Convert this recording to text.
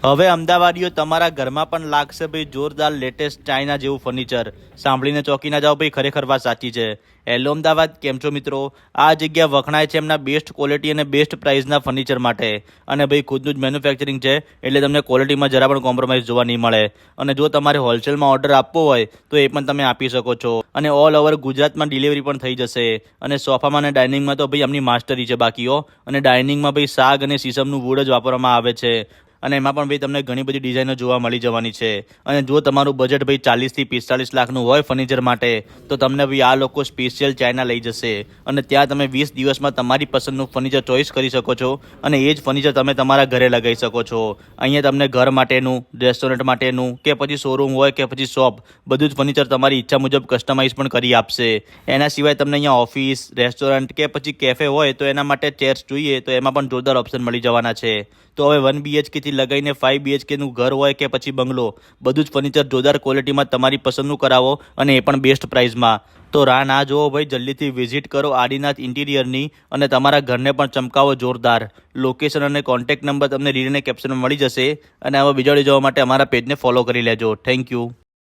હવે અમદાવાદીઓ તમારા ઘરમાં પણ લાગશે ભાઈ જોરદાર લેટેસ્ટ ચાઇના જેવું ફર્નિચર. સાંભળીને ચોંકી ના જાઓ ભાઈ, ખરેખર વાત સાચી છે. હેલો અમદાવાદ, કેમ છો મિત્રો? આ જગ્યા વખણાય છે એમના બેસ્ટ ક્વોલિટી અને બેસ્ટ પ્રાઇસના ફર્નિચર માટે. અને ભાઈ ખુદનું જ મેન્યુફેક્ચરિંગ છે એટલે તમને ક્વોલિટીમાં જરા પણ કોમ્પ્રોમાઇઝ જોવા નહીં મળે. અને જો તમારે હોલસેલમાં ઓર્ડર આપવો હોય તો એ પણ તમે આપી શકો છો. અને ઓલ ઓવર ગુજરાતમાં ડિલિવરી પણ થઈ જશે. અને સોફામાં અને ડાઇનિંગમાં તો ભાઈ એમની માસ્ટરી છે બાકીઓ. અને ડાઇનિંગમાં ભાઈ સાગ અને સીસમનું વુડ જ વાપરવામાં આવે છે. અને એમાં પણ ભાઈ તમને ઘણી બધી ડિઝાઇનો જોવા મળી જવાની છે. અને જો તમારું બજેટ ભાઈ 40 થી 45 લાખનું હોય ફર્નિચર માટે, તો તમને ભાઈ આ લોકો સ્પેશિયલ ચાઇના લઈ જશે. અને ત્યાં તમે 20 દિવસમાં તમારી પસંદનું ફર્નિચર ચોઈસ કરી શકો છો. અને એ જ ફર્નિચર તમે તમારા ઘરે લગાવી શકો છો. અહીંયા તમને ઘર માટેનું, રેસ્ટોરન્ટ માટેનું કે પછી શોરૂમ હોય કે પછી શોપ, બધું જ ફર્નિચર તમારી ઈચ્છા મુજબ કસ્ટમાઇઝ પણ કરી આપશે. એના સિવાય તમને અહીંયા ઓફિસ, રેસ્ટોરન્ટ કે પછી કેફે હોય તો એના માટે ચેર્સ જોઈએ તો એમાં પણ જોરદાર ઓપ્શન મળી જવાના છે. તો હવે 1 BHK થી લગાવીને 5 BHKનું ઘર હોય કે પછી બંગલો, બધું જ ફર્નિચર જોરદાર ક્વોલિટીમાં તમારી પસંદનું કરાવો અને એ પણ બેસ્ટ પ્રાઇસમાં. તો રાહ ના જોવો ભાઈ, જલ્દીથી વિઝિટ કરો આદિનાથ ઇન્ટિરિયરની અને તમારા ઘરને પણ ચમકાવો જોરદાર. લોકેશન અને કોન્ટેક્ટ નંબર તમને રીલને કેપ્શનમાં મળી જશે. અને આવા બીજા વિડીયો જોવા માટે અમારા પેજને ફોલો કરી લેજો. Thank you.